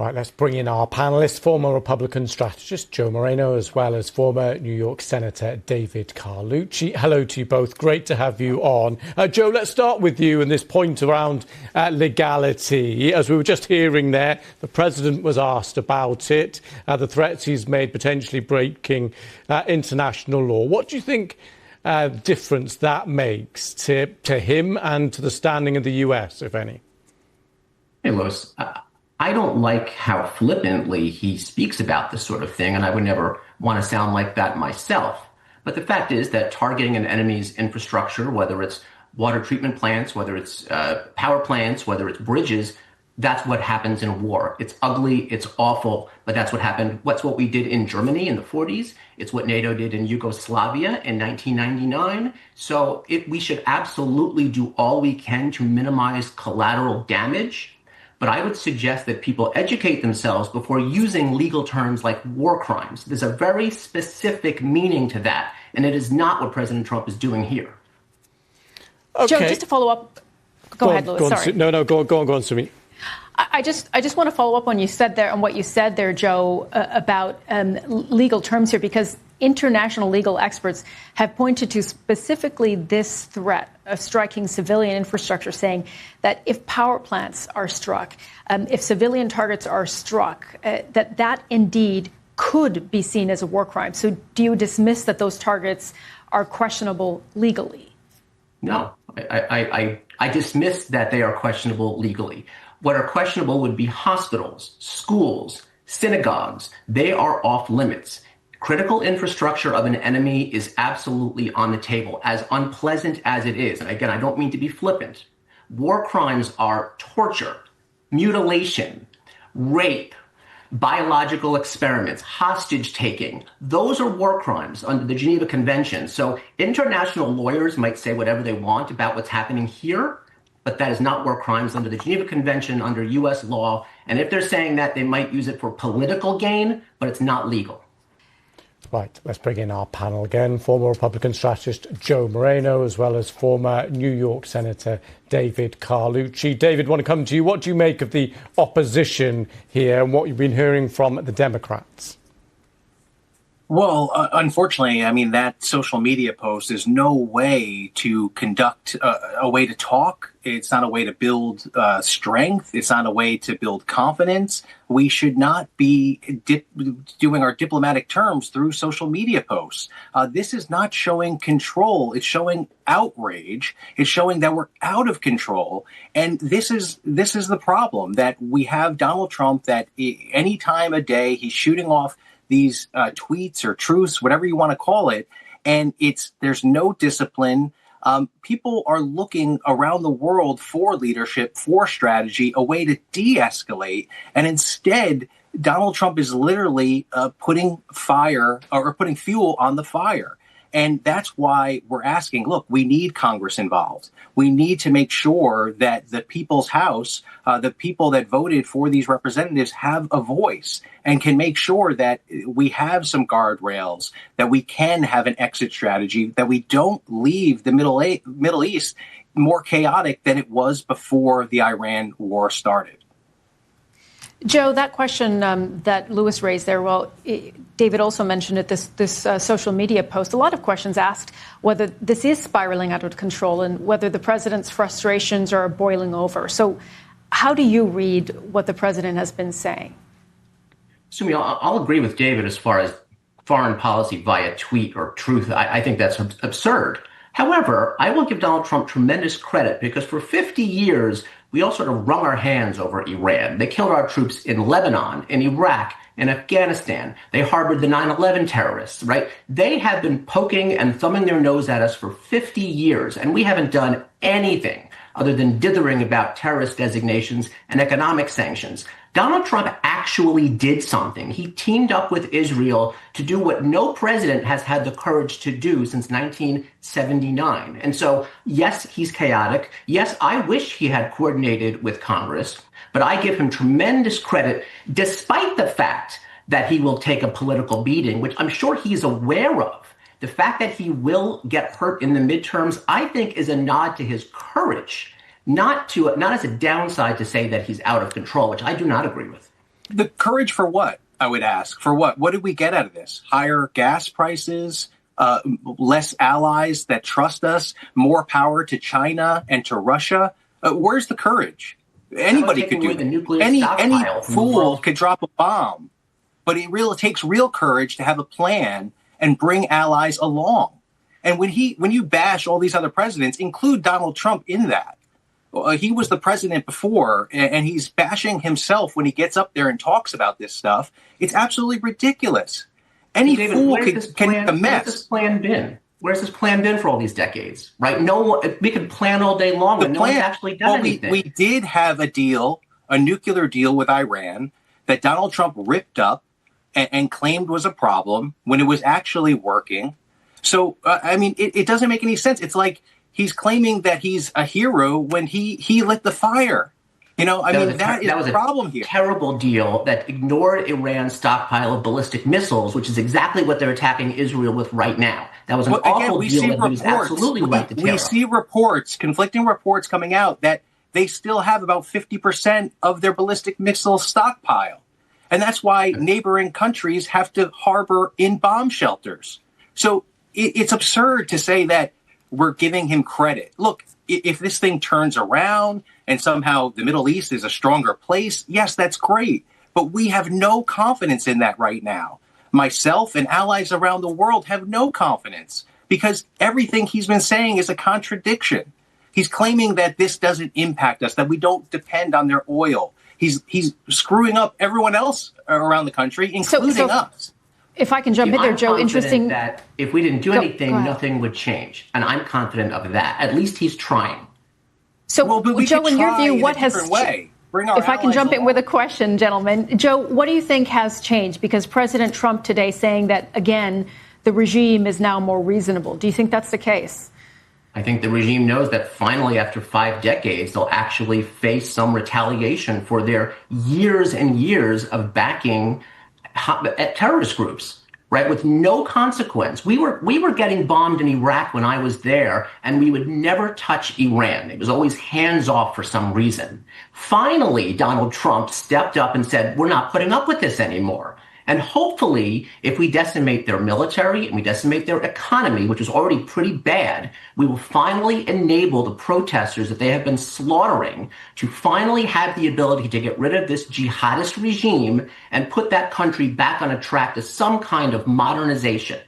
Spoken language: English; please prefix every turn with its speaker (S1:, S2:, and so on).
S1: Right, let's bring in our panelists, former Republican strategist Joe Moreno, as well as former New York Senator David Carlucci. Hello to you both. Great to have you on. Joe, let's start with you and this point around legality. As we were just hearing there, the president was asked about it, the threats he's made potentially breaking international law. What do you think difference that makes to him and to the standing of the US, if any?
S2: Hey, Lewis. I don't like how flippantly he speaks about this sort of thing, and I would never want to sound like that myself. But the fact is that targeting an enemy's infrastructure, whether it's water treatment plants, whether it's power plants, whether it's bridges, that's what happens in war. It's ugly, it's awful, but that's what happened. What's what we did in Germany in the 40s. It's what NATO did in Yugoslavia in 1999. So we should absolutely do all we can to minimize collateral damage. But I would suggest that people educate themselves before using legal terms like war crimes. There's a very specific meaning to that, and it is not what President Trump is doing here.
S3: Okay. Joe, just to follow up. Go ahead, Louis. Sorry.
S1: Go on, Sumi.
S3: I just want to follow up on what you said there, Joe, about legal terms here, because international legal experts have pointed to specifically this threat of striking civilian infrastructure, saying that if power plants are struck, if civilian targets are struck, that indeed could be seen as a war crime. So do you dismiss that those targets are questionable legally?
S2: No, I dismiss that they are questionable legally. What are questionable would be hospitals, schools, synagogues. They are off limits. Critical infrastructure of an enemy is absolutely on the table, as unpleasant as it is. And again, I don't mean to be flippant. War crimes are torture, mutilation, rape, biological experiments, hostage taking. Those are war crimes under the Geneva Convention. So international lawyers might say whatever they want about what's happening here, but that is not war crimes under the Geneva Convention, under U.S. law. And if they're saying that, they might use it for political gain, but it's not legal.
S1: Right, let's bring in our panel again. Former Republican strategist Joe Moreno, as well as former New York Senator David Carlucci. David, I want to come to you. What do you make of the opposition here and what you've been hearing from the Democrats?
S4: Well, unfortunately, I mean, that social media post is no way to conduct a way to talk. It's not a way to build strength. It's not a way to build confidence. We should not be doing our diplomatic terms through social media posts. This is not showing control. It's showing outrage. It's showing that we're out of control. And this is the problem, that we have Donald Trump that any time a day he's shooting off these tweets or truths, whatever you want to call it, and there's no discipline. People are looking around the world for leadership, for strategy, a way to de-escalate, and instead, Donald Trump is literally putting fuel on the fire. And that's why we're asking, look, we need Congress involved. We need to make sure that the people's house, the people that voted for these representatives, have a voice and can make sure that we have some guardrails, that we can have an exit strategy, that we don't leave the Middle East more chaotic than it was before the Iran war started.
S3: Joe, that question that Louis raised there, David also mentioned it, this social media post. A lot of questions asked whether this is spiraling out of control and whether the president's frustrations are boiling over. So how do you read what the president has been saying?
S2: Sumi, I'll agree with David as far as foreign policy via tweet or truth. I think that's absurd. However, I will give Donald Trump tremendous credit because for 50 years, we all sort of wrung our hands over Iran. They killed our troops in Lebanon, in Iraq, in Afghanistan. They harbored the 9/11 terrorists, right? They have been poking and thumbing their nose at us for 50 years, and we haven't done anything other than dithering about terrorist designations and economic sanctions. Donald Trump actually did something. He teamed up with Israel to do what no president has had the courage to do since 1979. And so, yes, he's chaotic. Yes, I wish he had coordinated with Congress, but I give him tremendous credit, despite the fact that he will take a political beating, which I'm sure he's aware of. The fact that he will get hurt in the midterms, I think, is a nod to his courage, not as a downside to say that he's out of control, which I do not agree with.
S4: The courage for what, I would ask? For what? What did we get out of this? Higher gas prices, less allies that trust us, more power to China and to Russia? Where's the courage? Anybody could do that. Any fool could drop a bomb, but it really takes real courage to have a plan and bring allies along. And when you bash all these other presidents, include Donald Trump in that. He was the president before, and he's bashing himself when he gets up there and talks about this stuff. It's absolutely ridiculous. Any fool can make a mess.
S2: Where's this plan been? Where's this plan been for all these decades? Right? We could plan all day long, but no one's actually done anything.
S4: We did have a deal, a nuclear deal with Iran that Donald Trump ripped up and claimed was a problem when it was actually working. So, it doesn't make any sense. It's like he's claiming that he's a hero when he lit the fire. That is the problem here.
S2: Terrible deal that ignored Iran's stockpile of ballistic missiles, which is exactly what they're attacking Israel with right now. That was an awful deal that he was absolutely right to tear up.
S4: We see reports, conflicting reports coming out that they still have about 50% of their ballistic missile stockpile. And that's why neighboring countries have to harbor in bomb shelters. So it's absurd to say that we're giving him credit. Look, if this thing turns around and somehow the Middle East is a stronger place, yes, that's great. But we have no confidence in that right now. Myself and allies around the world have no confidence because everything he's been saying is a contradiction. He's claiming that this doesn't impact us, that we don't depend on their oil. He's screwing up everyone else around the country, including us.
S3: If I can jump in there, Joe, interesting.
S2: That if we didn't do anything, nothing would change. And I'm confident of that. At least he's trying.
S3: So, Joe, in your view, what has changed? If I can jump in with a question, gentlemen. Joe, what do you think has changed? Because President Trump today saying that, again, the regime is now more reasonable. Do you think that's the case?
S2: I think the regime knows that finally, after 5 decades, they'll actually face some retaliation for their years and years of backing terrorist groups, right, with no consequence. We were getting bombed in Iraq when I was there, and we would never touch Iran. It was always hands off for some reason. Finally, Donald Trump stepped up and said, we're not putting up with this anymore. And hopefully, if we decimate their military and we decimate their economy, which is already pretty bad, we will finally enable the protesters that they have been slaughtering to finally have the ability to get rid of this jihadist regime and put that country back on a track to some kind of modernization.